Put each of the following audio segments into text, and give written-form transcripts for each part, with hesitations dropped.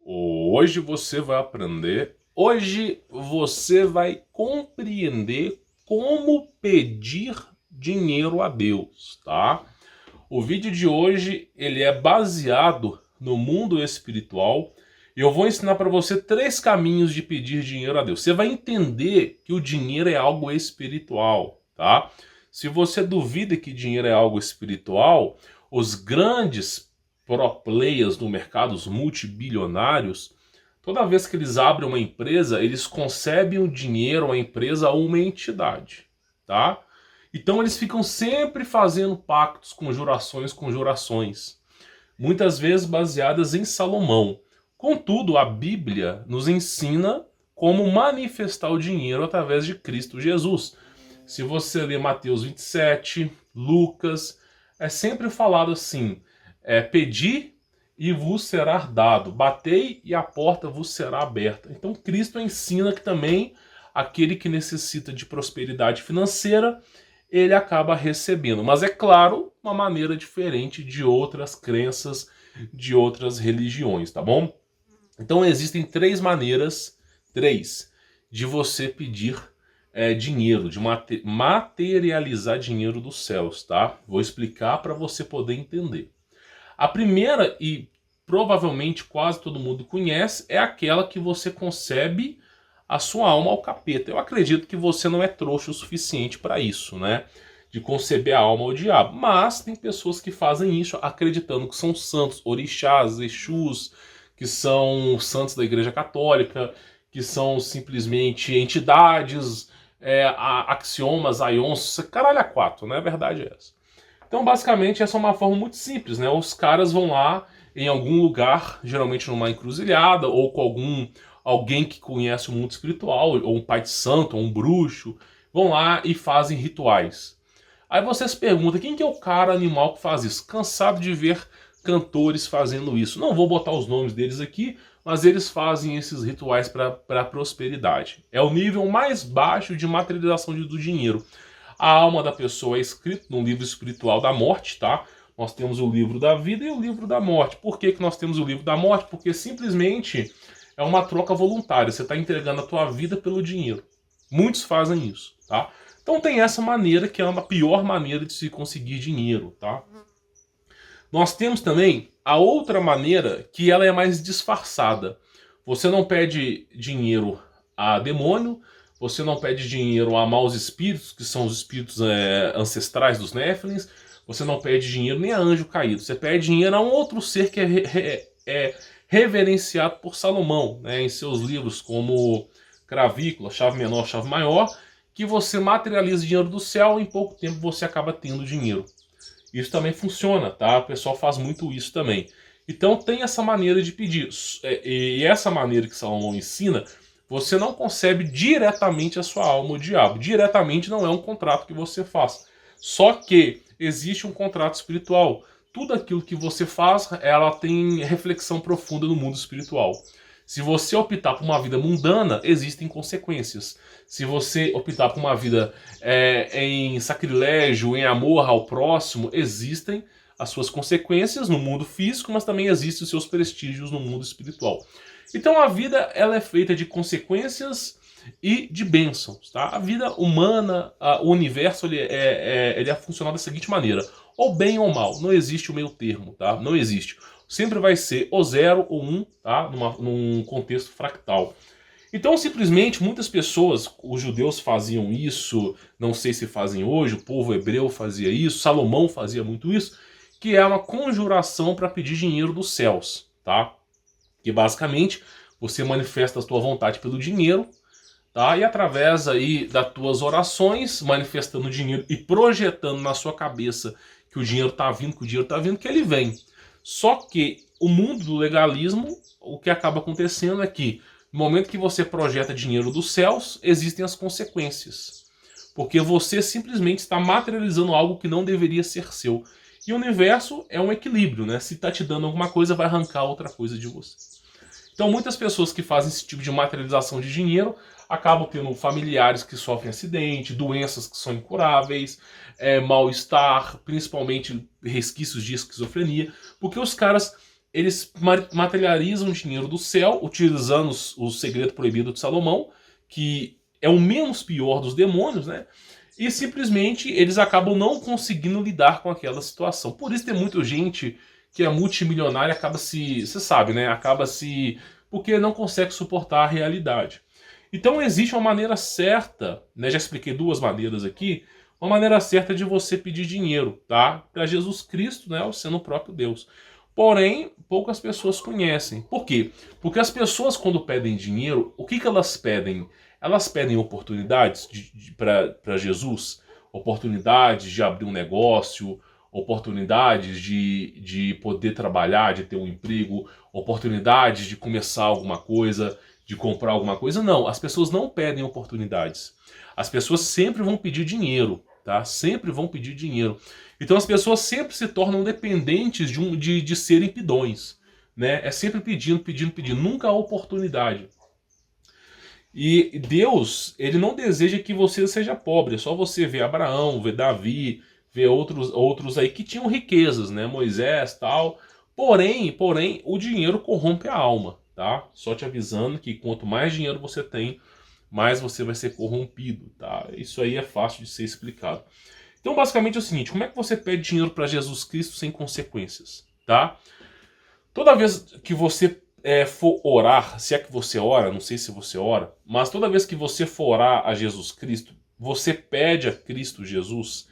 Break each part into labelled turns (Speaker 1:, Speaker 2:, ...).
Speaker 1: Hoje você vai aprender, hoje você vai compreender como pedir dinheiro a Deus, tá? O vídeo de hoje, ele é baseado no mundo espiritual e eu vou ensinar para você 3 caminhos de pedir dinheiro a Deus. Você vai entender que o dinheiro é algo espiritual, tá? Se você duvida que dinheiro é algo espiritual, os grandes pro players no mercado, os multibilionários, toda vez que eles abrem uma empresa, eles concebem o dinheiro, a empresa, a uma entidade, tá? Então eles ficam sempre fazendo pactos, conjurações, muitas vezes baseadas em Salomão. Contudo, a Bíblia nos ensina como manifestar o dinheiro através de Cristo Jesus. Se você ler Mateus 27, Lucas, é sempre falado assim, pedi e vos será dado, batei e a porta vos será aberta. Então Cristo ensina que também aquele que necessita de prosperidade financeira, ele acaba recebendo. Mas é claro, uma maneira diferente de outras crenças, de outras religiões, tá bom? Então existem 3 maneiras, de você pedir dinheiro, de materializar dinheiro dos céus, tá? Vou explicar para você poder entender. A primeira, e provavelmente quase todo mundo conhece, é aquela que você concebe a sua alma ao capeta. Eu acredito que você não é trouxa o suficiente para isso, né? De conceber a alma ao diabo. Mas tem pessoas que fazem isso acreditando que são santos, orixás, exus, que são santos da Igreja Católica, que são simplesmente entidades, axiomas, aions, caralho a quatro, né? A verdade é essa. Então, basicamente, essa é uma forma muito simples, né? Os caras vão lá em algum lugar, geralmente numa encruzilhada, ou com alguém que conhece o mundo espiritual, ou um pai de santo, ou um bruxo, vão lá e fazem rituais. Aí você se pergunta, quem que é o cara animal que faz isso? Cansado de ver cantores fazendo isso. Não vou botar os nomes deles aqui, mas eles fazem esses rituais para prosperidade. É o nível mais baixo de materialização do dinheiro. A alma da pessoa é escrita num livro espiritual da morte, tá? Nós temos o livro da vida e o livro da morte. Por que nós temos o livro da morte? Porque simplesmente é uma troca voluntária. Você está entregando a tua vida pelo dinheiro. Muitos fazem isso, tá? Então tem essa maneira que é uma pior maneira de se conseguir dinheiro, tá? Nós temos também a outra maneira que ela é mais disfarçada. Você não pede dinheiro a demônio, você não pede dinheiro a maus espíritos, que são os espíritos ancestrais dos Néfilins, você não pede dinheiro nem a anjo caído, você pede dinheiro a um outro ser que é reverenciado por Salomão, né, em seus livros como Cravícula, Chave Menor, Chave Maior, que você materializa dinheiro do céu e em pouco tempo você acaba tendo dinheiro. Isso também funciona, tá? O pessoal faz muito isso também. Então tem essa maneira de pedir. E essa maneira que Salomão ensina, você não concebe diretamente a sua alma ao diabo. Diretamente não é um contrato que você faz. Só que existe um contrato espiritual. Tudo aquilo que você faz, ela tem reflexão profunda no mundo espiritual. Se você optar por uma vida mundana, existem consequências. Se você optar por uma vida em sacrilégio, em amor ao próximo, existem as suas consequências no mundo físico, mas também existem os seus prestígios no mundo espiritual. Então a vida ela é feita de consequências e de bênçãos. Tá? A vida humana, o universo, ele é funcional da seguinte maneira. Ou bem ou mal, não existe o meio termo, tá? Não existe. Sempre vai ser ou 0 ou 1, tá? Num contexto fractal. Então, simplesmente, muitas pessoas, os judeus faziam isso, não sei se fazem hoje, o povo hebreu fazia isso, Salomão fazia muito isso, que é uma conjuração para pedir dinheiro dos céus, tá? Que basicamente você manifesta a sua vontade pelo dinheiro, tá? E através aí das tuas orações, manifestando o dinheiro e projetando na sua cabeça que o dinheiro está vindo, que ele vem. Só que o mundo do legalismo, o que acaba acontecendo é que no momento que você projeta dinheiro dos céus, existem as consequências. Porque você simplesmente está materializando algo que não deveria ser seu. E o universo é um equilíbrio, né? Se está te dando alguma coisa, vai arrancar outra coisa de você. Então muitas pessoas que fazem esse tipo de materialização de dinheiro acabam tendo familiares que sofrem acidente, doenças que são incuráveis, mal-estar, principalmente resquícios de esquizofrenia, porque os caras eles materializam o dinheiro do céu, utilizando o segredo proibido de Salomão, que é o menos pior dos demônios, né? E simplesmente eles acabam não conseguindo lidar com aquela situação. Por isso tem muita gente que é multimilionária, acaba se... Você sabe, né? Acaba se... Porque não consegue suportar a realidade. Então existe uma maneira certa, né? Já expliquei duas maneiras aqui. Uma maneira certa de você pedir dinheiro, tá? Para Jesus Cristo, né? Sendo o próprio Deus. Porém, poucas pessoas conhecem. Por quê? Porque as pessoas, quando pedem dinheiro, o que elas pedem? Elas pedem oportunidades para Jesus, oportunidades de abrir um negócio, oportunidades de poder trabalhar, de ter um emprego, oportunidades de começar alguma coisa, de comprar alguma coisa. Não, as pessoas não pedem oportunidades. As pessoas sempre vão pedir dinheiro, tá? Sempre vão pedir dinheiro. Então as pessoas sempre se tornam dependentes de serem pidões, né? É sempre pedindo, pedindo, pedindo, nunca há oportunidade. E Deus, ele não deseja que você seja pobre. É só você ver Abraão, ver Davi, ver outros aí que tinham riquezas, né? Moisés, tal. Porém, o dinheiro corrompe a alma, tá? Só te avisando que quanto mais dinheiro você tem, mais você vai ser corrompido, tá? Isso aí é fácil de ser explicado. Então, basicamente é o seguinte, como é que você pede dinheiro para Jesus Cristo sem consequências, tá? Toda vez que você for orar, se é que você ora, não sei se você ora, mas toda vez que você for orar a Jesus Cristo, você pede a Cristo Jesus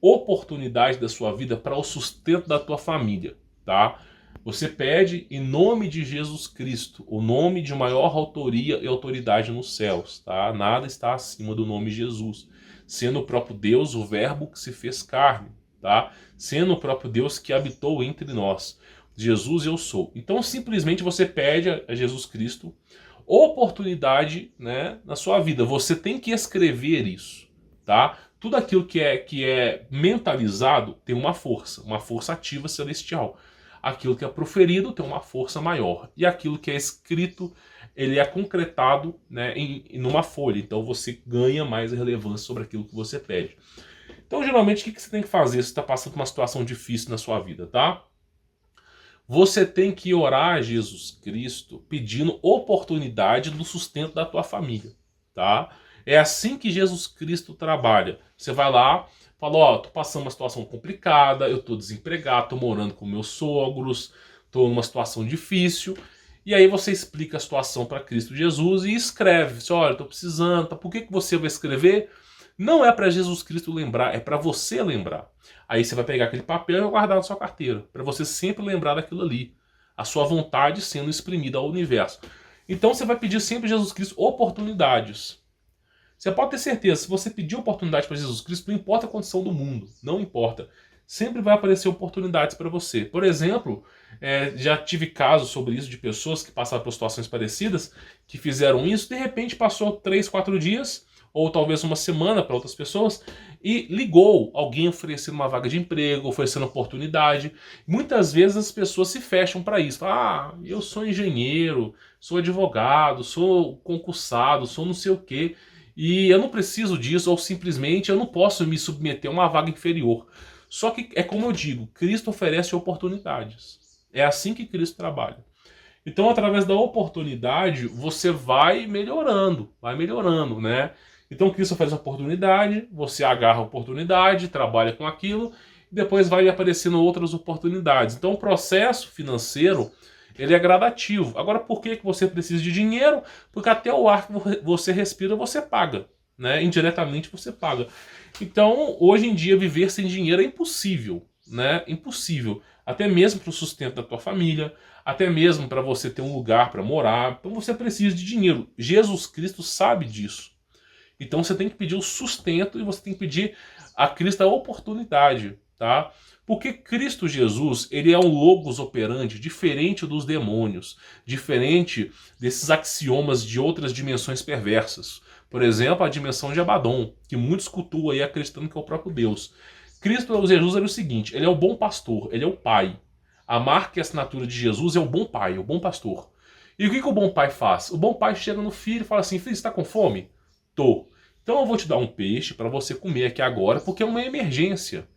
Speaker 1: oportunidade da sua vida para o sustento da tua família, tá? Você pede em nome de Jesus Cristo, o nome de maior autoria e autoridade nos céus, tá? Nada está acima do nome de Jesus, sendo o próprio Deus o verbo que se fez carne, tá? Sendo o próprio Deus que habitou entre nós. Jesus eu sou. Então simplesmente você pede a Jesus Cristo oportunidade, né, na sua vida. Você tem que escrever isso, tá? Tudo aquilo que é mentalizado tem uma força ativa celestial. Aquilo que é proferido tem uma força maior. E aquilo que é escrito, ele é concretado, né, numa folha. Então você ganha mais relevância sobre aquilo que você pede. Então geralmente o que você tem que fazer se está passando por uma situação difícil na sua vida, tá? Você tem que orar a Jesus Cristo pedindo oportunidade do sustento da tua família, tá? É assim que Jesus Cristo trabalha. Você vai lá, fala, ó, tô passando uma situação complicada, eu tô desempregado, tô morando com meus sogros, tô numa situação difícil. E aí você explica a situação para Cristo Jesus e escreve. Você, olha, tô precisando, tá? Por que você vai escrever? Não é para Jesus Cristo lembrar, é para você lembrar. Aí você vai pegar aquele papel e vai guardar na sua carteira, para você sempre lembrar daquilo ali. A sua vontade sendo exprimida ao universo. Então você vai pedir sempre a Jesus Cristo oportunidades. Você pode ter certeza, se você pedir oportunidade para Jesus Cristo, não importa a condição do mundo, não importa. Sempre vai aparecer oportunidades para você. Por exemplo, já tive casos sobre isso de pessoas que passaram por situações parecidas, que fizeram isso, de repente passou 3, 4 dias, ou talvez uma semana para outras pessoas, e ligou alguém oferecendo uma vaga de emprego, oferecendo oportunidade. Muitas vezes as pessoas se fecham para isso. Falam, eu sou engenheiro, sou advogado, sou concursado, sou não sei o quê, e eu não preciso disso, ou simplesmente eu não posso me submeter a uma vaga inferior. Só que é como eu digo, Cristo oferece oportunidades. É assim que Cristo trabalha. Então, através da oportunidade, você vai melhorando, né? Então, Cristo oferece oportunidade, você agarra a oportunidade, trabalha com aquilo, e depois vai aparecendo outras oportunidades. Então, o processo financeiro, ele é gradativo. Agora, por que você precisa de dinheiro? Porque até o ar que você respira, você paga, né? Indiretamente, você paga. Então, hoje em dia, viver sem dinheiro é impossível, né? Impossível. Até mesmo para o sustento da tua família, até mesmo para você ter um lugar para morar. Então, você precisa de dinheiro. Jesus Cristo sabe disso. Então você tem que pedir o sustento e você tem que pedir a Cristo a oportunidade, tá? Porque Cristo Jesus, ele é um logos operandi diferente dos demônios, diferente desses axiomas de outras dimensões perversas. Por exemplo, a dimensão de Abaddon, que muitos cultuam aí acreditando que é o próprio Deus. Cristo Jesus era o seguinte, ele é o bom pastor, ele é o pai. A marca e a assinatura de Jesus é o bom pai, o bom pastor. E o que o bom pai faz? O bom pai chega no filho e fala assim, filho, você está com fome? Tô. Então eu vou te dar um peixe para você comer aqui agora, porque é uma emergência.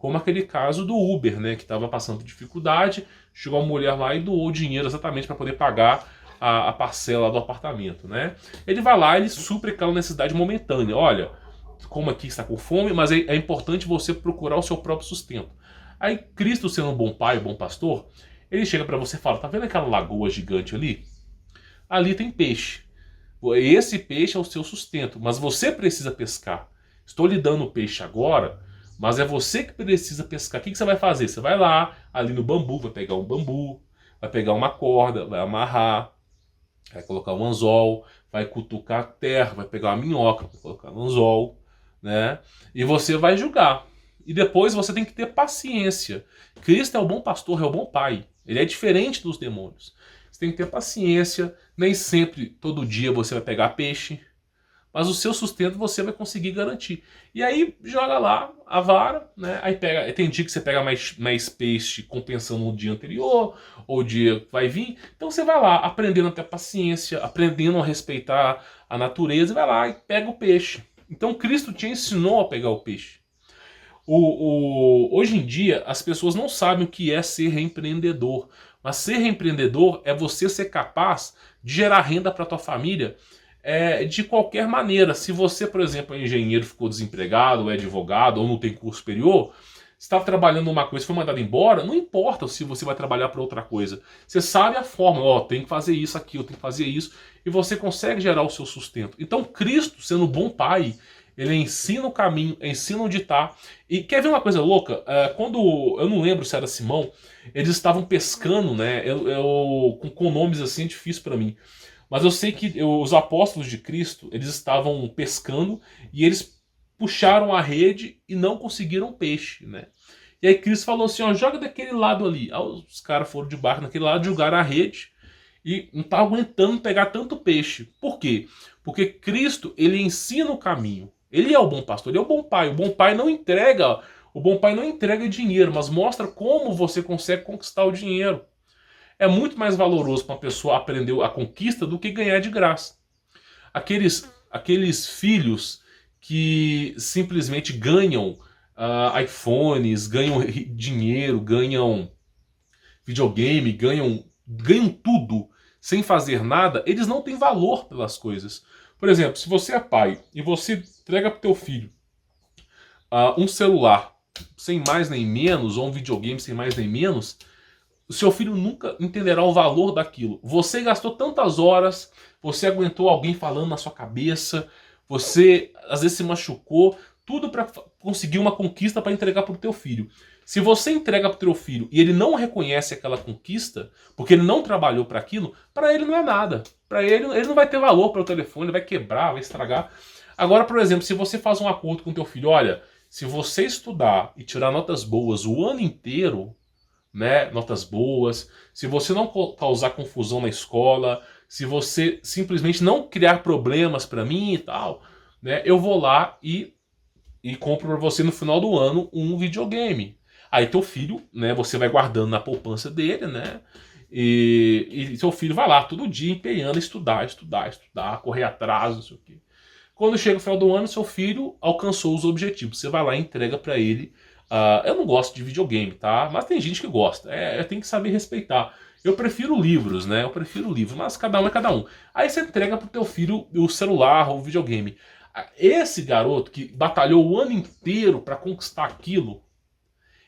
Speaker 1: como aquele caso do Uber, né, que estava passando por dificuldade, chegou a mulher lá e doou o dinheiro exatamente para poder pagar a parcela do apartamento, né? Ele vai lá, ele supre aquela necessidade momentânea. Olha, como aqui está com fome, mas é importante você procurar o seu próprio sustento. Aí Cristo, sendo um bom pai, um bom pastor, ele chega para você e fala, tá vendo aquela lagoa gigante ali? Ali tem peixe. Esse peixe é o seu sustento, mas você precisa pescar. Estou lhe dando o peixe agora, mas é você que precisa pescar. O que você vai fazer? Você vai lá, ali no bambu, vai pegar um bambu, vai pegar uma corda, vai amarrar, vai colocar um anzol, vai cutucar a terra, vai pegar uma minhoca, vai colocar no anzol, né? E você vai julgar. E depois você tem que ter paciência. Cristo é o bom pastor, é o bom pai. Ele é diferente dos demônios. Você tem que ter paciência. Nem sempre, todo dia, você vai pegar peixe. Mas o seu sustento você vai conseguir garantir. E aí joga lá a vara, né? Aí pega, tem dia que você pega mais peixe compensando o dia anterior, ou o dia que vai vir. Então você vai lá aprendendo a ter paciência, aprendendo a respeitar a natureza, e vai lá e pega o peixe. Então Cristo te ensinou a pegar o peixe. Hoje em dia as pessoas não sabem o que é ser empreendedor. Mas ser empreendedor é você ser capaz de gerar renda para tua família de qualquer maneira. Se você, por exemplo, é engenheiro, ficou desempregado, ou é advogado, ou não tem curso superior, estava trabalhando numa coisa e foi mandado embora, não importa se você vai trabalhar para outra coisa. Você sabe a forma, ó, tem que fazer isso aqui, eu tenho que fazer isso, e você consegue gerar o seu sustento. Então Cristo, sendo um bom pai, ele ensina o caminho, ensina onde está. E quer ver uma coisa louca? Quando, eu não lembro se era Simão, eles estavam pescando, né? Com nomes assim é difícil para mim. Mas eu sei que os apóstolos de Cristo, eles estavam pescando e eles puxaram a rede e não conseguiram peixe, né? E aí Cristo falou assim, ó, joga daquele lado ali. Aí os caras foram de barco naquele lado, jogaram a rede e não estavam aguentando pegar tanto peixe. Por quê? Porque Cristo, ele ensina o caminho. Ele é o bom pastor, ele é o bom pai. O bom pai não entrega dinheiro, mas mostra como você consegue conquistar o dinheiro. É muito mais valoroso para uma pessoa aprender a conquista do que ganhar de graça. Aqueles filhos que simplesmente ganham iPhones, ganham dinheiro, ganham videogame, ganham tudo sem fazer nada, eles não têm valor pelas coisas. Por exemplo, se você é pai e você entrega para o teu filho um celular sem mais nem menos, ou um videogame sem mais nem menos, o seu filho nunca entenderá o valor daquilo. Você gastou tantas horas, você aguentou alguém falando na sua cabeça, você às vezes se machucou, tudo para conseguir uma conquista para entregar para o teu filho. Se você entrega para o teu filho e ele não reconhece aquela conquista, porque ele não trabalhou para aquilo, para ele não é nada. Para ele não vai ter valor para o telefone, ele vai quebrar, vai estragar. Agora, por exemplo, se você faz um acordo com o teu filho, olha, se você estudar e tirar notas boas o ano inteiro, né, notas boas, se você não causar confusão na escola, se você simplesmente não criar problemas para mim e tal, né, eu vou lá e compro para você no final do ano um videogame. Aí teu filho, né, você vai guardando na poupança dele, né, e seu filho vai lá todo dia empenhando estudar, correr atrás, não sei o quê. Quando chega o final do ano, seu filho alcançou os objetivos. Você vai lá e entrega para ele. Eu não gosto de videogame, tá? Mas tem gente que gosta. Tem que saber respeitar. Eu prefiro livros, né? Eu prefiro livros, mas cada um é cada um. Aí você entrega pro teu filho o celular ou o videogame. Esse garoto que batalhou o ano inteiro para conquistar aquilo,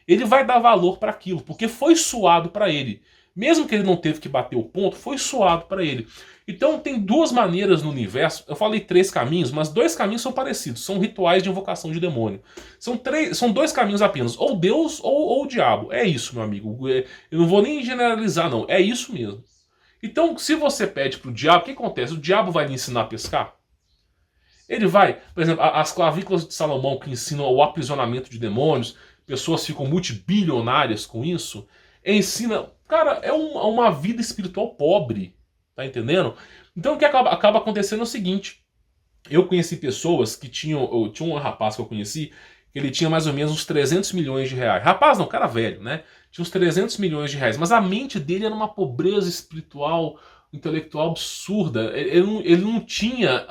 Speaker 1: ele vai dar valor para aquilo, porque foi suado para ele. Mesmo que ele não teve que bater o ponto, foi suado para ele. Então tem duas maneiras no universo. Eu falei 3 caminhos, mas 2 caminhos são parecidos. São rituais de invocação de demônio. São 2 caminhos apenas. Ou Deus ou o diabo. É isso, meu amigo. Eu não vou nem generalizar, não. É isso mesmo. Então, se você pede pro diabo, o que acontece? O diabo vai lhe ensinar a pescar? Ele vai, por exemplo, as clavículas de Salomão que ensinam o aprisionamento de demônios, pessoas ficam multibilionárias com isso, ensina... Cara, é uma vida espiritual pobre, tá entendendo? Então o que acaba acontecendo é o seguinte, eu conheci pessoas que tinha um rapaz que eu conheci, que ele tinha mais ou menos uns 300 milhões de reais. Rapaz não, cara velho, né? Tinha uns 300 milhões de reais, mas a mente dele era uma pobreza espiritual, intelectual absurda. Ele não tinha...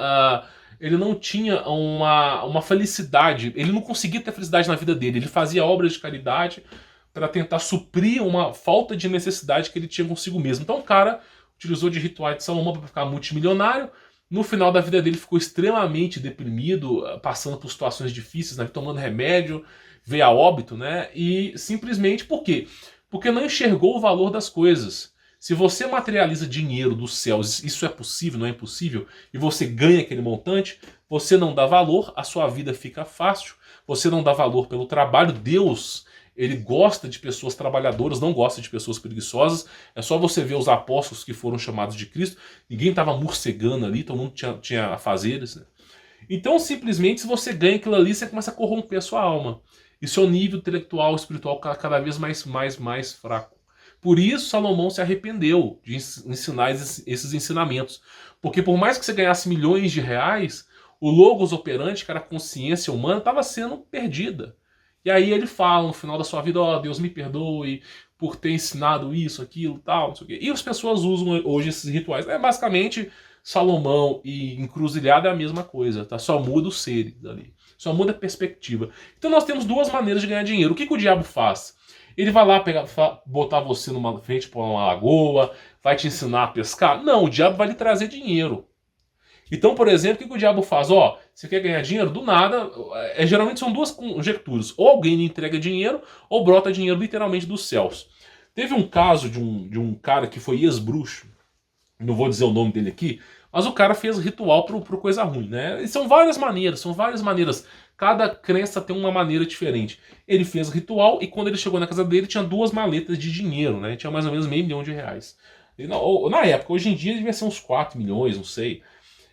Speaker 1: ele não tinha uma felicidade, ele não conseguia ter felicidade na vida dele, ele fazia obras de caridade para tentar suprir uma falta de necessidade que ele tinha consigo mesmo. Então o cara utilizou de rituais de Salomão para ficar multimilionário. No final da vida dele ficou extremamente deprimido, passando por situações difíceis, né, tomando remédio, veio a óbito, né? E simplesmente por quê? Porque não enxergou o valor das coisas. Se você materializa dinheiro dos céus, isso é possível, não é impossível, e você ganha aquele montante, você não dá valor, a sua vida fica fácil, você não dá valor pelo trabalho. Deus, ele gosta de pessoas trabalhadoras, não gosta de pessoas preguiçosas. É só você ver os apóstolos que foram chamados de Cristo, ninguém estava morcegando ali, todo mundo tinha afazeres, né? Então, simplesmente, se você ganha aquilo ali, você começa a corromper a sua alma. E seu nível intelectual, espiritual, cada vez mais fraco. Por isso, Salomão se arrependeu de ensinar esses ensinamentos. Porque por mais que você ganhasse milhões de reais, o logos operante, que era a consciência humana, estava sendo perdida. E aí ele fala no final da sua vida, ó, Deus me perdoe por ter ensinado isso, aquilo, tal, não sei o quê. E as pessoas usam hoje esses rituais. É basicamente Salomão e encruzilhada é a mesma coisa, tá? Só muda os seres ali. Só muda a perspectiva. Então nós temos duas maneiras de ganhar dinheiro. O que o diabo faz? Ele vai lá botar você numa frente para uma lagoa, vai te ensinar a pescar? Não, o diabo vai lhe trazer dinheiro. Então, por exemplo, o que o diabo faz? Ó, você quer ganhar dinheiro? Do nada, geralmente são duas conjecturas. Ou alguém lhe entrega dinheiro, ou brota dinheiro literalmente dos céus. Teve um caso de um cara que foi ex-bruxo, não vou dizer o nome dele aqui, mas o cara fez ritual pro coisa ruim, né? E são várias maneiras. Cada crença tem uma maneira diferente. Ele fez ritual e quando ele chegou na casa dele tinha 2 maletas de dinheiro, né? Tinha mais ou menos $500 mil. E na época, hoje em dia devia ser uns 4 milhões, não sei.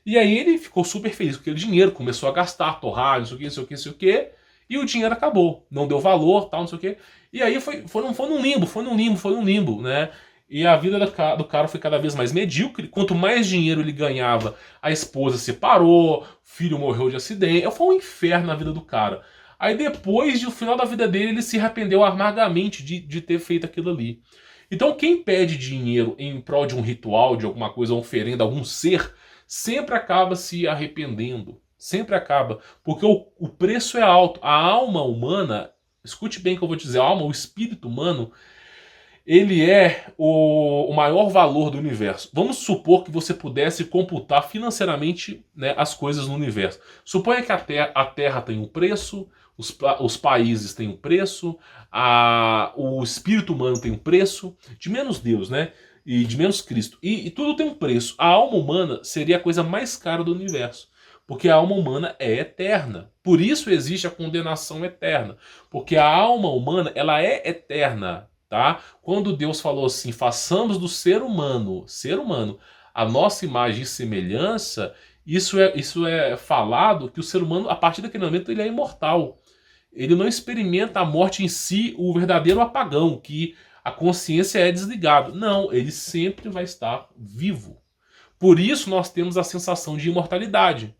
Speaker 1: E aí ele ficou super feliz com aquele dinheiro, começou a gastar, torrar, não sei o que, e o dinheiro acabou. Não deu valor, tal, não sei o que. E aí foi num limbo, né? E a vida do cara foi cada vez mais medíocre. Quanto mais dinheiro ele ganhava, a esposa separou, o filho morreu de acidente. Foi um inferno na vida do cara. Aí depois, no final da vida dele, ele se arrependeu amargamente de ter feito aquilo ali. Então quem pede dinheiro em prol de um ritual, de alguma coisa, uma oferenda, algum ser, sempre acaba se arrependendo. Sempre acaba. Porque o preço é alto. A alma humana, escute bem o que eu vou dizer, a alma, o espírito humano, ele é o maior valor do universo. Vamos supor que você pudesse computar financeiramente, né, as coisas no universo. Suponha que a Terra tem um preço, os países têm um preço, o espírito humano tem um preço, de menos Deus, né? E de menos Cristo. E tudo tem um preço. A alma humana seria a coisa mais cara do universo. Porque a alma humana é eterna. Por isso existe a condenação eterna. Porque a alma humana, ela é eterna. Tá? Quando Deus falou assim, façamos do ser humano, a nossa imagem e semelhança, isso é falado que o ser humano, a partir daquele momento, ele é imortal. Ele não experimenta a morte em si, o verdadeiro apagão, que a consciência é desligada. Não, ele sempre vai estar vivo. Por isso nós temos a sensação de imortalidade.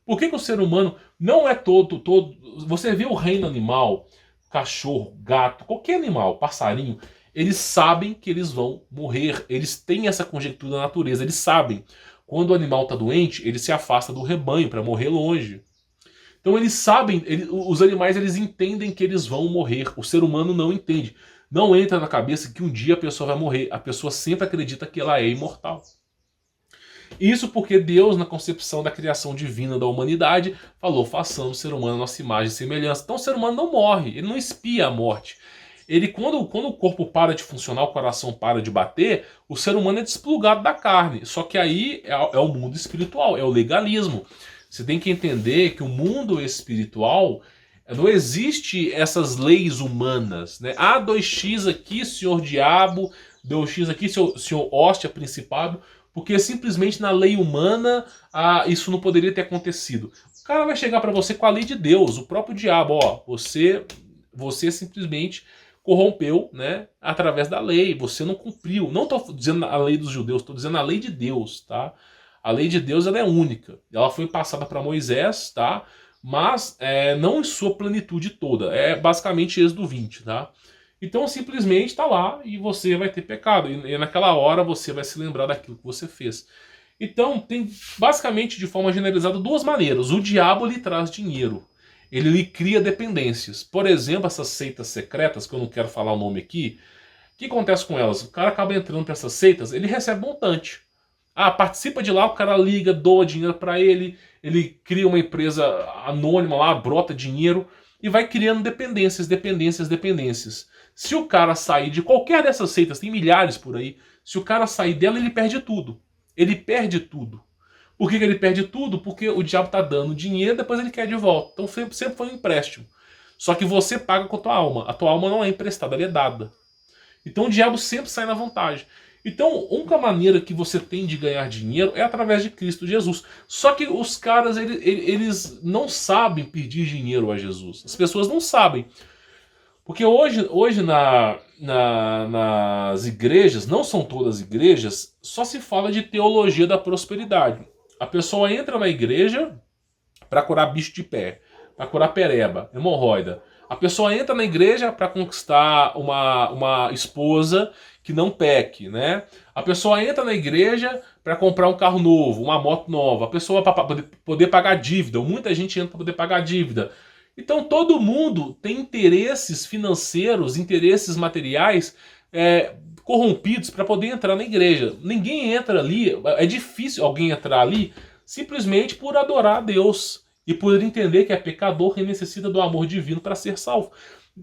Speaker 1: Por que o ser humano não é todo... Você vê o reino animal, cachorro, gato, qualquer animal, passarinho, eles sabem que eles vão morrer. Eles têm essa conjectura da natureza, eles sabem. Quando o animal está doente, ele se afasta do rebanho para morrer longe. Então eles sabem, os animais eles entendem que eles vão morrer. O ser humano não entende. Não entra na cabeça que um dia a pessoa vai morrer. A pessoa sempre acredita que ela é imortal. Isso porque Deus, na concepção da criação divina da humanidade, falou, façamos o ser humano a nossa imagem e semelhança. Então o ser humano não morre, ele não espia a morte. Ele, quando o corpo para de funcionar, o coração para de bater, o ser humano é desplugado da carne. Só que aí é o mundo espiritual, é o legalismo. Você tem que entender que o mundo espiritual, não existe essas leis humanas, né? 2x aqui, senhor diabo, 2x aqui, senhor hóstia, principado. Porque simplesmente na lei humana isso não poderia ter acontecido. O cara vai chegar para você com a lei de Deus, o próprio diabo. Ó, você simplesmente corrompeu, né, através da lei. Você não cumpriu. Não estou dizendo a lei dos judeus, estou dizendo a lei de Deus. Tá? A lei de Deus ela é única. Ela foi passada para Moisés, tá? Mas não em sua plenitude toda. É basicamente Êxodo 20. Tá? Então simplesmente está lá e você vai ter pecado. E naquela hora você vai se lembrar daquilo que você fez. Então, tem basicamente, de forma generalizada, duas maneiras. O diabo lhe traz dinheiro. Ele lhe cria dependências. Por exemplo, essas seitas secretas, que eu não quero falar o nome aqui, o que acontece com elas? O cara acaba entrando para essas seitas, ele recebe montante. Ah, participa de lá, o cara liga, doa dinheiro para ele cria uma empresa anônima lá, brota dinheiro e vai criando dependências, dependências, dependências. Se o cara sair de qualquer dessas seitas, tem milhares por aí, se o cara sair dela, ele perde tudo. Ele perde tudo. Por que ele perde tudo? Porque o diabo tá dando dinheiro, depois ele quer de volta. Então sempre foi um empréstimo. Só que você paga com a tua alma. A tua alma não é emprestada, ela é dada. Então o diabo sempre sai na vantagem. Então, a única maneira que você tem de ganhar dinheiro é através de Cristo Jesus. Só que os caras, eles não sabem pedir dinheiro a Jesus. As pessoas não sabem. Porque hoje nas igrejas, não são todas igrejas, só se fala de teologia da prosperidade. A pessoa entra na igreja para curar bicho de pé, para curar pereba, hemorroida. A pessoa entra na igreja para conquistar uma esposa que não peque, né? A pessoa entra na igreja para comprar um carro novo, uma moto nova. A pessoa para poder pagar dívida. Muita gente entra para poder pagar dívida. Então todo mundo tem interesses financeiros, interesses materiais corrompidos para poder entrar na igreja. Ninguém entra ali, é difícil alguém entrar ali simplesmente por adorar a Deus e por entender que é pecador e necessita do amor divino para ser salvo.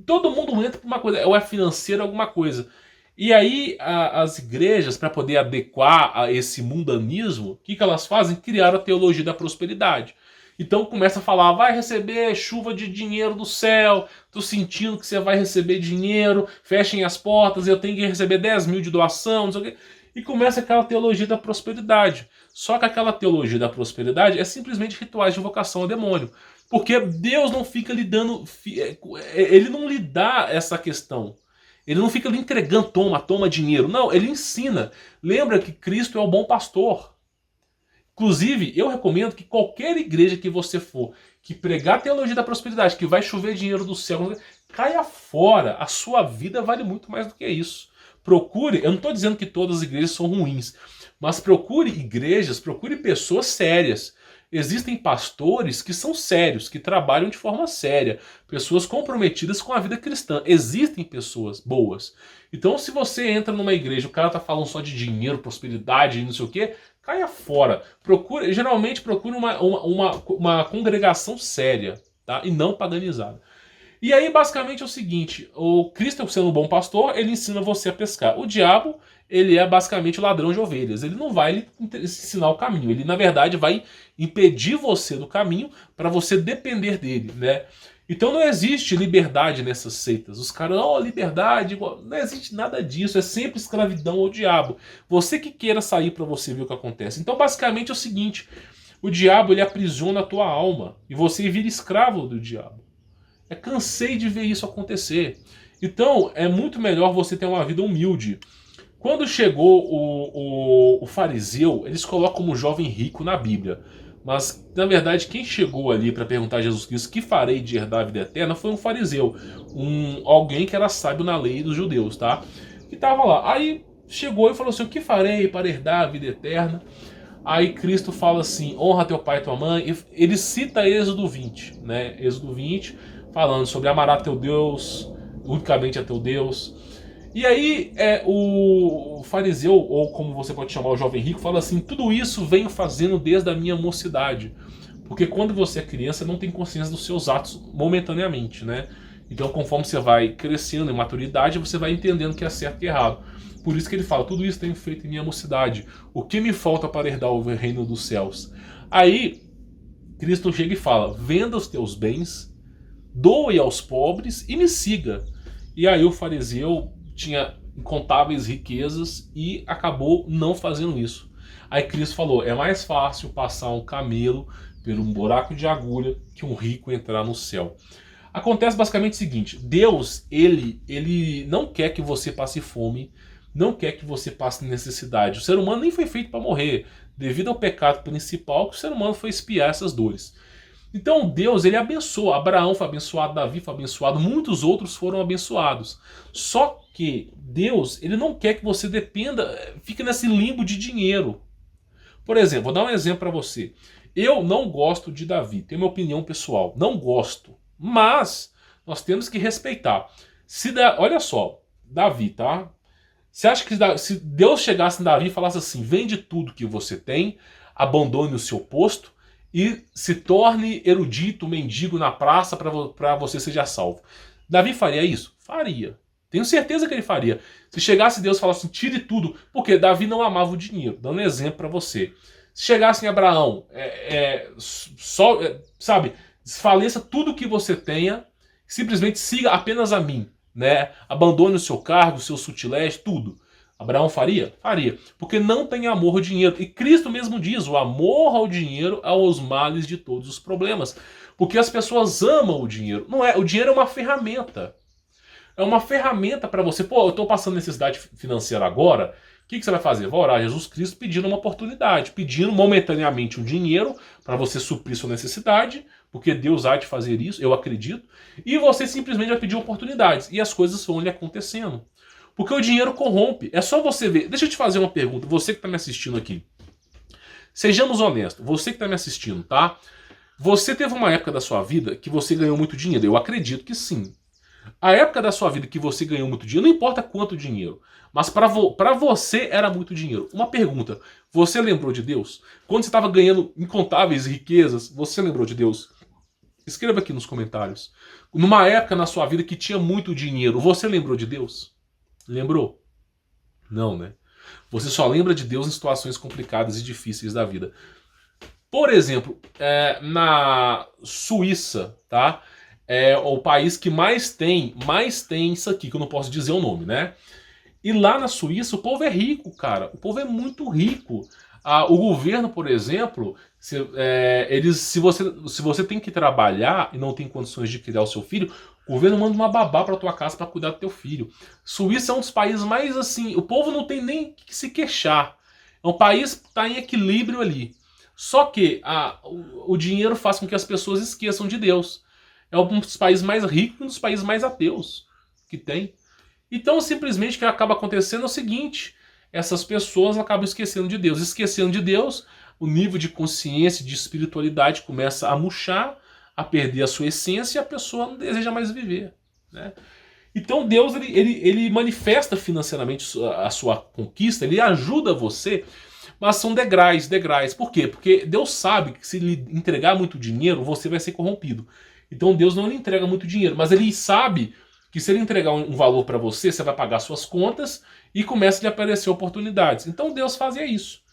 Speaker 1: Todo mundo entra por uma coisa, ou é financeiro, alguma coisa. E aí as igrejas, para poder adequar a esse mundanismo, o que elas fazem? Criaram a teologia da prosperidade. Então começa a falar, vai receber chuva de dinheiro do céu, tô sentindo que você vai receber dinheiro, fechem as portas, eu tenho que receber 10 mil de doação, não sei o quê. E começa aquela teologia da prosperidade. Só que aquela teologia da prosperidade é simplesmente rituais de invocação ao demônio. Porque Deus não fica lhe dando, ele não lhe dá essa questão. Ele não fica lhe entregando, toma dinheiro. Não, ele ensina. Lembra que Cristo é o bom pastor. Inclusive, eu recomendo que qualquer igreja que você for, que pregar a teologia da prosperidade, que vai chover dinheiro do céu, caia fora. A sua vida vale muito mais do que isso. Procure, eu não estou dizendo que todas as igrejas são ruins, mas procure igrejas, procure pessoas sérias. Existem pastores que são sérios, que trabalham de forma séria, pessoas comprometidas com a vida cristã. Existem pessoas boas. Então, se você entra numa igreja, o cara tá falando só de dinheiro, prosperidade e não sei o quê, caia fora. Geralmente procure uma congregação séria, tá? E não paganizada. E aí, basicamente, é o seguinte, o Cristo, sendo um bom pastor, ele ensina você a pescar. O diabo, ele é basicamente o ladrão de ovelhas. Ele não vai lhe ensinar o caminho. Ele, na verdade, vai impedir você do caminho para você depender dele, né? Então não existe liberdade nessas seitas. Os caras, liberdade, não existe nada disso. É sempre escravidão ao diabo. Você que queira sair para você ver o que acontece. Então, basicamente, é o seguinte, o diabo, ele aprisiona a tua alma e você vira escravo do diabo. Cansei de ver isso acontecer. Então, é muito melhor você ter uma vida humilde. Quando chegou o fariseu, eles colocam como jovem rico na Bíblia. Mas, na verdade, quem chegou ali para perguntar a Jesus Cristo que farei de herdar a vida eterna foi um fariseu. Alguém que era sábio na lei dos judeus, tá? Que estava lá. Aí chegou e falou assim, o que farei para herdar a vida eterna? Aí Cristo fala assim, honra teu pai e tua mãe. Ele cita Êxodo 20, né? Êxodo 20, falando sobre amar a teu Deus, unicamente a teu Deus. E aí o fariseu, ou como você pode chamar o jovem rico, fala assim, tudo isso venho fazendo desde a minha mocidade. Porque quando você é criança, não tem consciência dos seus atos momentaneamente, né? Então conforme você vai crescendo em maturidade, você vai entendendo que é certo e errado. Por isso que ele fala, tudo isso tenho feito em minha mocidade. O que me falta para herdar o reino dos céus? Aí Cristo chega e fala, venda os teus bens, doe aos pobres e me siga. E aí o fariseu tinha incontáveis riquezas e acabou não fazendo isso. Aí Cristo falou, é mais fácil passar um camelo por um buraco de agulha que um rico entrar no céu. Acontece basicamente o seguinte, Deus, ele não quer que você passe fome, não quer que você passe necessidade. O ser humano nem foi feito para morrer, devido ao pecado principal que o ser humano foi expiar essas dores. Então Deus, ele abençoa. Abraão foi abençoado, Davi foi abençoado, muitos outros foram abençoados. Só que Deus, ele não quer que você dependa, fique nesse limbo de dinheiro. Por exemplo, vou dar um exemplo para você. Eu não gosto de Davi, tenho minha opinião pessoal, não gosto. Mas nós temos que respeitar. Olha só, Davi, tá? Você acha que se Deus chegasse em Davi e falasse assim, vende tudo que você tem, abandone o seu posto e se torne erudito, mendigo na praça para você seja salvo. Davi faria isso? Faria. Tenho certeza que ele faria. Se chegasse Deus e falasse assim, tire tudo, porque Davi não amava o dinheiro. Dando um exemplo para você. Se chegasse em Abraão, sabe, desfaleça tudo que você tenha, simplesmente siga apenas a mim, né? Abandone o seu cargo, o seu sutilégio, tudo. Abraão faria? Faria. Porque não tem amor ao dinheiro. E Cristo mesmo diz, o amor ao dinheiro é os males de todos os problemas. Porque as pessoas amam o dinheiro. Não é, o dinheiro é uma ferramenta. É uma ferramenta para você. Pô, eu estou passando necessidade financeira agora. O que você vai fazer? Vai orar a Jesus Cristo pedindo uma oportunidade. Pedindo momentaneamente um dinheiro para você suprir sua necessidade. Porque Deus há de fazer isso, eu acredito. E você simplesmente vai pedir oportunidades. E as coisas vão lhe acontecendo. Porque o dinheiro corrompe. É só você ver. Deixa eu te fazer uma pergunta. Você que está me assistindo aqui. Sejamos honestos. Você que está me assistindo, tá? Você teve uma época da sua vida que você ganhou muito dinheiro. Eu acredito que sim. A época da sua vida que você ganhou muito dinheiro, não importa quanto dinheiro. Mas para você era muito dinheiro. Uma pergunta. Você lembrou de Deus? Quando você estava ganhando incontáveis riquezas, você lembrou de Deus? Escreva aqui nos comentários. Numa época na sua vida que tinha muito dinheiro, você lembrou de Deus? Lembrou? Não, né? Você só lembra de Deus em situações complicadas e difíceis da vida. Por exemplo, na Suíça, tá? É o país que mais tem isso aqui, que eu não posso dizer o nome, né? E lá na Suíça o povo é rico, cara. O povo é muito rico. O governo, por exemplo, se você tem que trabalhar e não tem condições de criar o seu filho, o governo manda uma babá para tua casa para cuidar do teu filho. Suíça é um dos países mais assim, o povo não tem nem que se queixar. É um país que está em equilíbrio ali. Só que o dinheiro faz com que as pessoas esqueçam de Deus. É um dos países mais ricos e um dos países mais ateus que tem. Então, simplesmente, o que acaba acontecendo é o seguinte: essas pessoas acabam esquecendo de Deus. Esquecendo de Deus, o nível de consciência, de espiritualidade começa a murchar, a perder a sua essência e a pessoa não deseja mais viver, né? Então Deus ele manifesta financeiramente a sua conquista, ele ajuda você, mas são degraus. Por quê? Porque Deus sabe que se lhe entregar muito dinheiro, você vai ser corrompido. Então Deus não lhe entrega muito dinheiro, mas ele sabe que se ele entregar um valor para você, você vai pagar suas contas e começa a lhe aparecer oportunidades. Então Deus fazia isso.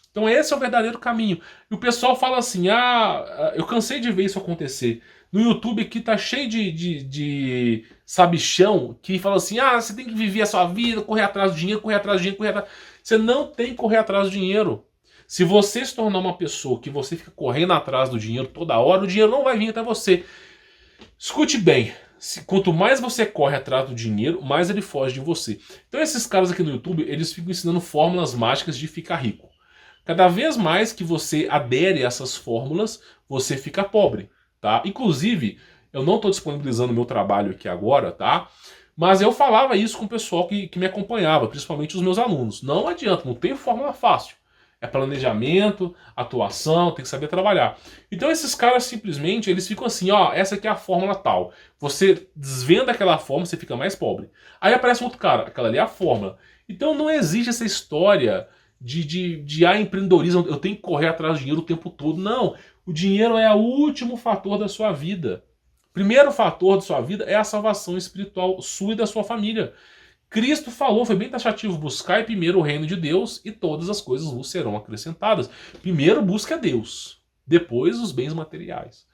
Speaker 1: Então esse é o verdadeiro caminho. E o pessoal fala assim, eu cansei de ver isso acontecer. No YouTube aqui tá cheio de sabichão que fala assim, você tem que viver a sua vida, correr atrás do dinheiro, correr atrás do dinheiro, correr atrás... Você não tem que correr atrás do dinheiro. Se você se tornar uma pessoa que você fica correndo atrás do dinheiro toda hora, o dinheiro não vai vir até você. Escute bem. Quanto mais você corre atrás do dinheiro, mais ele foge de você. Então esses caras aqui no YouTube, eles ficam ensinando fórmulas mágicas de ficar rico. Cada vez mais que você adere a essas fórmulas, você fica pobre, tá? Inclusive, eu não estou disponibilizando o meu trabalho aqui agora, tá? Mas eu falava isso com o pessoal que me acompanhava, principalmente os meus alunos. Não adianta, não tem fórmula fácil. É planejamento, atuação, tem que saber trabalhar. Então esses caras simplesmente, eles ficam assim, essa aqui é a fórmula tal. Você desvenda aquela fórmula, você fica mais pobre. Aí aparece outro cara, aquela ali é a fórmula. Então não existe essa história de empreendedorismo, eu tenho que correr atrás do dinheiro o tempo todo. Não, o dinheiro é o último fator da sua vida. O primeiro fator da sua vida é a salvação espiritual sua e da sua família. Cristo falou, foi bem taxativo, buscai primeiro o reino de Deus e todas as coisas vos serão acrescentadas. Primeiro busca Deus, depois os bens materiais.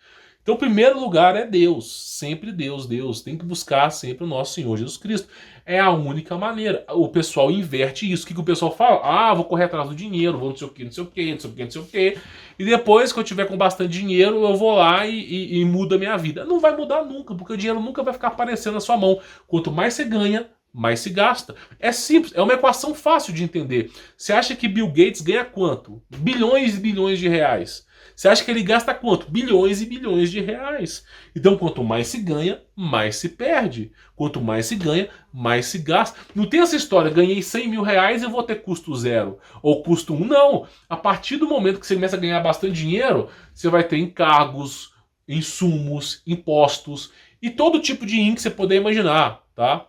Speaker 1: Então o primeiro lugar é Deus, sempre Deus. Tem que buscar sempre o nosso Senhor Jesus Cristo. É a única maneira. O pessoal inverte isso. O que o pessoal fala? Vou correr atrás do dinheiro, vou não sei o que, não sei o que, não sei o que, não sei o que. E depois que eu tiver com bastante dinheiro, eu vou lá e muda a minha vida. Não vai mudar nunca, porque o dinheiro nunca vai ficar aparecendo na sua mão. Quanto mais você ganha, mais se gasta. É simples, é uma equação fácil de entender. Você acha que Bill Gates ganha quanto? Bilhões e bilhões de reais. Você acha que ele gasta quanto? Bilhões e bilhões de reais. Então, quanto mais se ganha, mais se perde. Quanto mais se ganha, mais se gasta. Não tem essa história, ganhei 100 mil reais e eu vou ter custo zero. Ou custo 1. Não. A partir do momento que você começa a ganhar bastante dinheiro, você vai ter encargos, insumos, impostos e todo tipo de IN que você puder imaginar, tá?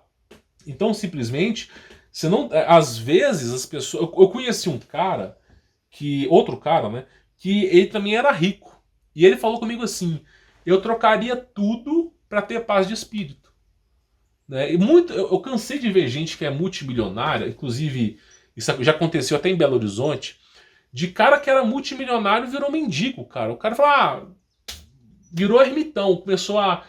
Speaker 1: Então, simplesmente, você não. Às vezes, as pessoas. Eu conheci um cara, outro cara, né? Que ele também era rico. E ele falou comigo assim: eu trocaria tudo para ter paz de espírito. Né? E eu cansei de ver gente que é multimilionária, inclusive, isso já aconteceu até em Belo Horizonte, de cara que era multimilionário e virou mendigo, cara. O cara falou, virou ermitão, começou a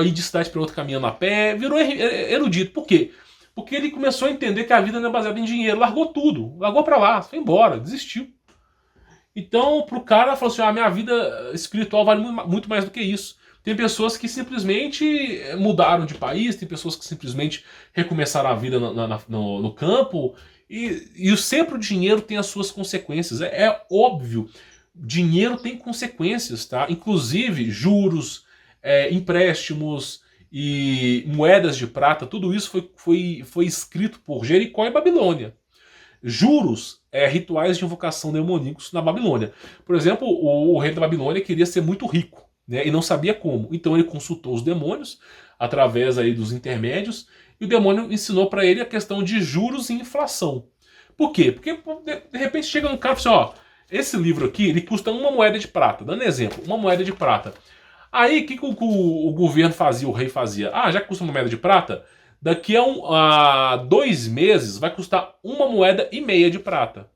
Speaker 1: ir de cidade para outra caminhando a pé, virou erudito. Por quê? Porque ele começou a entender que a vida não é baseada em dinheiro, largou tudo, largou para lá, foi embora, desistiu. Então, pro cara, falou assim, minha vida espiritual vale muito mais do que isso. Tem pessoas que simplesmente mudaram de país, tem pessoas que simplesmente recomeçaram a vida no campo, e sempre o dinheiro tem as suas consequências. É óbvio, dinheiro tem consequências, tá? Inclusive juros, empréstimos e moedas de prata, tudo isso foi escrito por Jericó e Babilônia. Juros rituais de invocação demoníacos na Babilônia. Por exemplo, o rei da Babilônia queria ser muito rico, né, e não sabia como. Então ele consultou os demônios através aí dos intermédios e o demônio ensinou para ele a questão de juros e inflação. Por quê? Porque de repente chega um cara e fala assim, esse livro aqui ele custa uma moeda de prata. Dando exemplo, uma moeda de prata. Aí o que o governo fazia, o rei fazia? Já que custa uma moeda de prata, daqui a 2 meses vai custar 1,5 moeda de prata.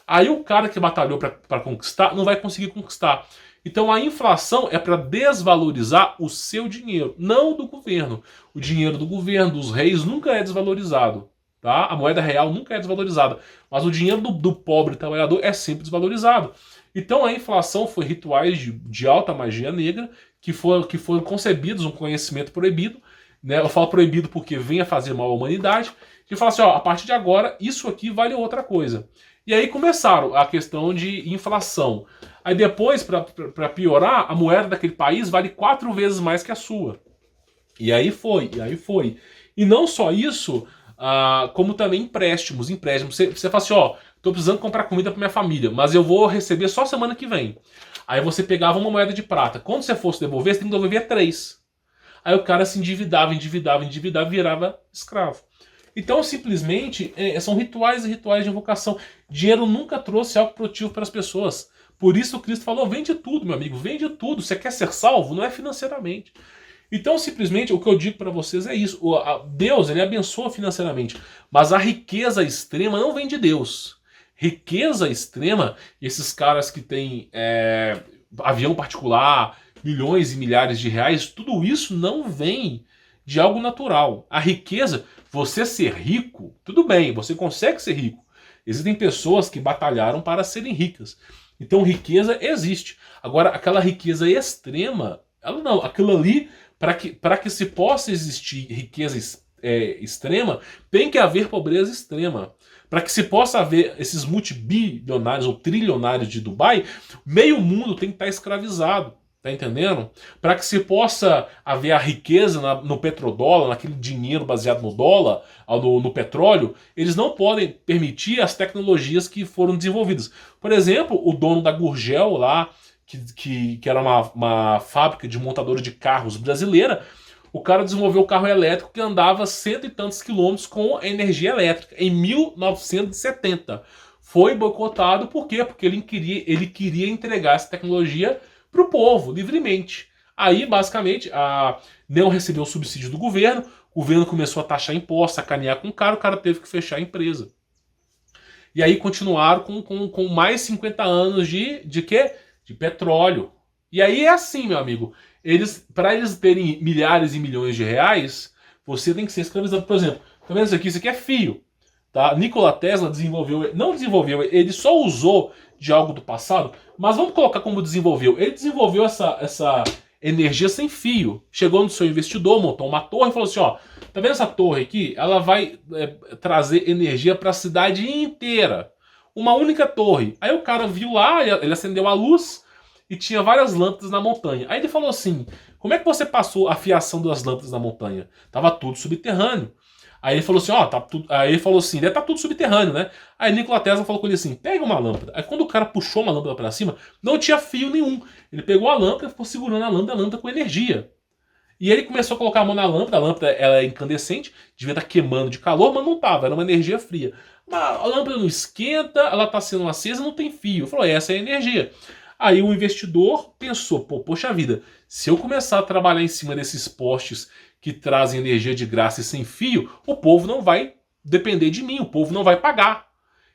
Speaker 1: Aí o cara que batalhou para conquistar não vai conseguir conquistar. Então a inflação é para desvalorizar o seu dinheiro, não o do governo. O dinheiro do governo, dos reis, nunca é desvalorizado. Tá? A moeda real nunca é desvalorizada. Mas o dinheiro do pobre trabalhador é sempre desvalorizado. Então a inflação foi rituais de alta magia negra que foram concebidos, um conhecimento proibido. Né? Eu falo proibido porque vem a fazer mal à humanidade. Que fala assim, a partir de agora, isso aqui vale outra coisa. E aí começaram a questão de inflação. Aí depois, para piorar, a moeda daquele país vale 4 vezes mais que a sua. E aí foi. E não só isso, como também empréstimos. Você fala assim, tô precisando comprar comida para minha família, mas eu vou receber só semana que vem. Aí você pegava uma moeda de prata. Quando você fosse devolver, você tem que devolver 3. Aí o cara se endividava e virava escravo. Então, simplesmente, são rituais e rituais de invocação. Dinheiro nunca trouxe algo produtivo para as pessoas. Por isso Cristo falou, vende tudo, meu amigo, vende tudo. Você quer ser salvo? Não é financeiramente. Então, simplesmente, o que eu digo para vocês é isso. Deus, ele abençoa financeiramente. Mas a riqueza extrema não vem de Deus. Riqueza extrema, esses caras que têm avião particular, milhões e milhares de reais, tudo isso não vem de algo natural. A riqueza, você ser rico, tudo bem, você consegue ser rico. Existem pessoas que batalharam para serem ricas. Então riqueza existe. Agora, aquela riqueza extrema, ela não. Aquilo ali, para que se possa existir riqueza extrema, tem que haver pobreza extrema. Para que se possa haver esses multibilionários ou trilionários de Dubai, meio mundo tem que estar escravizado. Tá entendendo? Para que se possa haver a riqueza no petrodólar, naquele dinheiro baseado no dólar, no petróleo, eles não podem permitir as tecnologias que foram desenvolvidas. Por exemplo, o dono da Gurgel lá, que era uma fábrica de montadora de carros brasileira, o cara desenvolveu o carro elétrico que andava 100 e tantos quilômetros com energia elétrica em 1970. Foi boicotado, por quê? Porque ele queria entregar essa tecnologia para o povo, livremente. Aí, basicamente, a Neon recebeu o subsídio do governo, o governo começou a taxar impostos, sacanear com o cara teve que fechar a empresa. E aí continuaram com mais 50 anos de quê? De petróleo. E aí é assim, meu amigo, para eles terem milhares e milhões de reais, você tem que ser escravizado. Por exemplo, tá vendo isso aqui? Isso aqui é fio. Tá? Nikola Tesla não desenvolveu, ele só usou de algo do passado, mas vamos colocar como desenvolveu. Ele desenvolveu energia sem fio. Chegou no seu investidor, montou uma torre e falou assim, ó, tá vendo essa torre aqui? Ela vai trazer energia para a cidade inteira. Uma única torre. Aí o cara viu lá, ele acendeu a luz e tinha várias lâmpadas na montanha. Aí ele falou assim, como é que você passou a fiação das lâmpadas na montanha? Tava tudo subterrâneo. Aí ele falou assim, ó, tá tudo. Aí ele falou assim, deve tá tudo subterrâneo, né? Aí Nikola Tesla falou com ele assim, pega uma lâmpada. Aí quando o cara puxou uma lâmpada para cima, não tinha fio nenhum. Ele pegou a lâmpada e ficou segurando a lâmpada com energia. E ele começou a colocar a mão na lâmpada, a lâmpada ela é incandescente, devia estar queimando de calor, mas não estava, era uma energia fria. Mas a lâmpada não esquenta, ela está sendo acesa, não tem fio. Falou, essa é a energia. Aí o investidor pensou, pô, poxa vida, se eu começar a trabalhar em cima desses postes que trazem energia de graça e sem fio, o povo não vai depender de mim, o povo não vai pagar.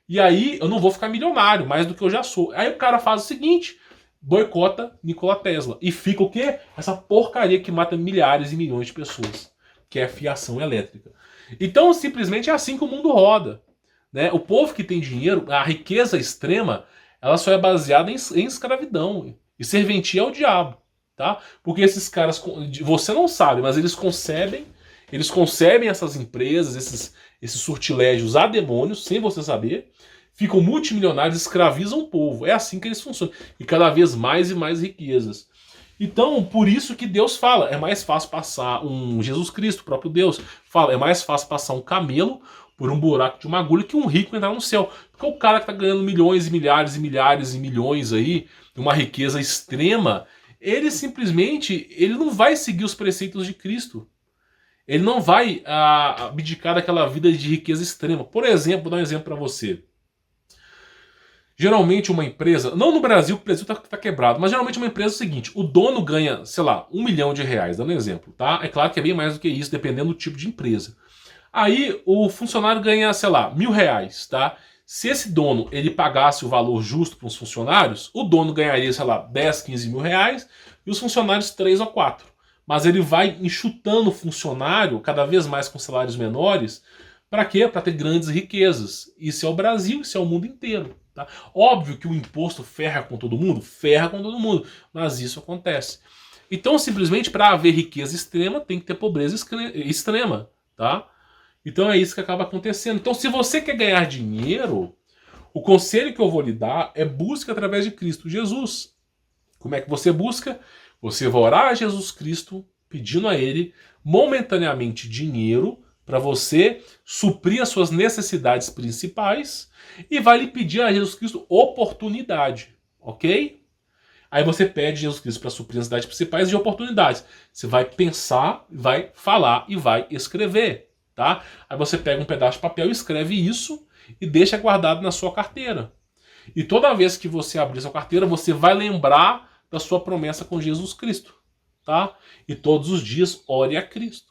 Speaker 1: E aí eu não vou ficar milionário, mais do que eu já sou. Aí o cara faz o seguinte, boicota Nikola Tesla. E fica o quê? Essa porcaria que mata milhares e milhões de pessoas, que é a fiação elétrica. Então simplesmente é assim que o mundo roda, né? O povo que tem dinheiro, a riqueza extrema, ela só é baseada em escravidão. E serventia ao diabo, tá? Porque esses caras, você não sabe, mas eles concebem essas empresas, esses sortilégios a demônios, sem você saber, ficam multimilionários, escravizam o povo. É assim que eles funcionam. E cada vez mais e mais riquezas. Então, por isso que Deus fala, é mais fácil passar um Jesus Cristo, o próprio Deus, fala, é mais fácil passar um camelo por um buraco de uma agulha que um rico entrar no céu. Porque o cara que está ganhando milhões e milhares e milhares e milhões aí, uma riqueza extrema, ele simplesmente ele não vai seguir os preceitos de Cristo. Ele não vai abdicar daquela vida de riqueza extrema. Por exemplo, vou dar um exemplo para você. Geralmente uma empresa, não no Brasil, porque o Brasil tá quebrado, mas geralmente uma empresa é o seguinte, o dono ganha, sei lá, R$1 milhão, dando um exemplo, tá? É claro que é bem mais do que isso, dependendo do tipo de empresa. Aí o funcionário ganha, sei lá, R$1.000, tá? Se esse dono ele pagasse o valor justo para os funcionários, o dono ganharia, sei lá, 10, 15 mil reais e os funcionários 3 ou 4. Mas ele vai enxutando o funcionário cada vez mais com salários menores. Para quê? Para ter grandes riquezas. Isso é o Brasil, isso é o mundo inteiro. Tá? Óbvio que o imposto ferra com todo mundo, mas isso acontece. Então, simplesmente, para haver riqueza extrema, tem que ter pobreza extrema. Tá? Então é isso que acaba acontecendo. Então, se você quer ganhar dinheiro, o conselho que eu vou lhe dar é busque através de Cristo Jesus. Como é que você busca? Você vai orar a Jesus Cristo, pedindo a Ele momentaneamente dinheiro para você suprir as suas necessidades principais e vai lhe pedir a Jesus Cristo oportunidade, ok? Aí você pede a Jesus Cristo para suprir as necessidades principais e oportunidades. Você vai pensar, vai falar e vai escrever, tá? Aí você pega um pedaço de papel e escreve isso e deixa guardado na sua carteira. E toda vez que você abrir sua carteira, você vai lembrar da sua promessa com Jesus Cristo, tá? E todos os dias ore a Cristo.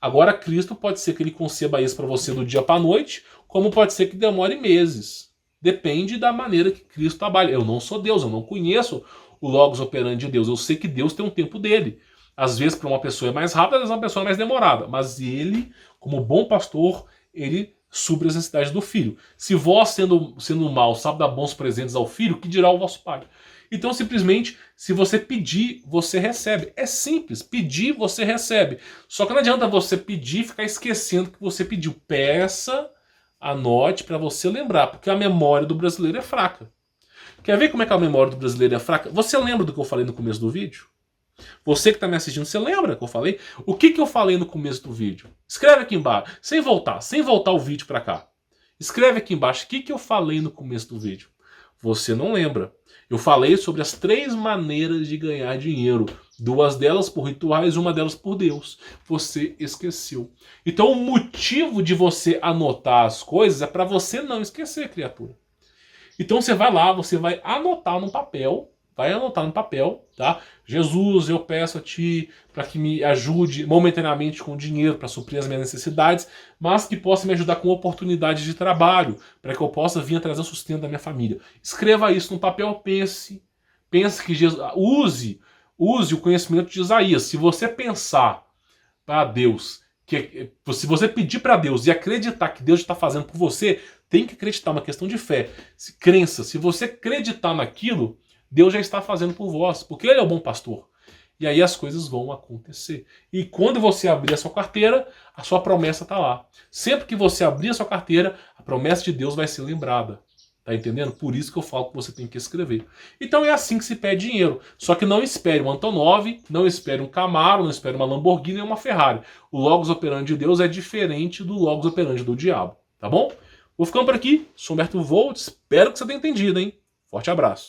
Speaker 1: Agora, Cristo pode ser que ele conceba isso para você do dia para a noite, como pode ser que demore meses. Depende da maneira que Cristo trabalha. Eu não sou Deus, eu não conheço o Logos operandi de Deus. Eu sei que Deus tem um tempo dele. Às vezes para uma pessoa é mais rápido, às vezes uma pessoa é mais demorada. Mas ele, como bom pastor, ele supre as necessidades do filho. Se vós, sendo mal, sabe dar bons presentes ao filho, que dirá o vosso pai? Então, simplesmente, se você pedir, você recebe. É simples, pedir, você recebe. Só que não adianta você pedir e ficar esquecendo que você pediu. Peça, anote para você lembrar, porque a memória do brasileiro é fraca. Quer ver como é que a memória do brasileiro é fraca? Você lembra do que eu falei no começo do vídeo? Você que está me assistindo, você lembra que eu falei? O que eu falei no começo do vídeo? Escreve aqui embaixo, sem voltar o vídeo para cá. Escreve aqui embaixo o que eu falei no começo do vídeo. Você não lembra. Eu falei sobre as 3 maneiras de ganhar dinheiro. 2 delas por rituais, 1 delas por Deus. Você esqueceu. Então o motivo de você anotar as coisas é para você não esquecer, criatura. Então você vai lá, você vai anotar no papel. Vai anotar no papel, tá? Jesus, eu peço a ti para que me ajude momentaneamente com dinheiro para suprir as minhas necessidades, mas que possa me ajudar com oportunidades de trabalho, para que eu possa vir a trazer o sustento da minha família. Escreva isso no papel, pense que Jesus, use o conhecimento de Isaías. Se você pensar para Deus, se você pedir para Deus e acreditar que Deus está fazendo por você, tem que acreditar, uma questão de fé, crença. Se você acreditar naquilo, Deus já está fazendo por vós, porque Ele é o bom pastor. E aí as coisas vão acontecer. E quando você abrir a sua carteira, a sua promessa está lá. Sempre que você abrir a sua carteira, a promessa de Deus vai ser lembrada. Tá entendendo? Por isso que eu falo que você tem que escrever. Então é assim que se pede dinheiro. Só que não espere um Antonov, não espere um Camaro, não espere uma Lamborghini nem uma Ferrari. O Logos Operandi de Deus é diferente do Logos Operandi do diabo. Tá bom? Vou ficando por aqui. Sou Humberto Volt. Espero que você tenha entendido, hein? Forte abraço.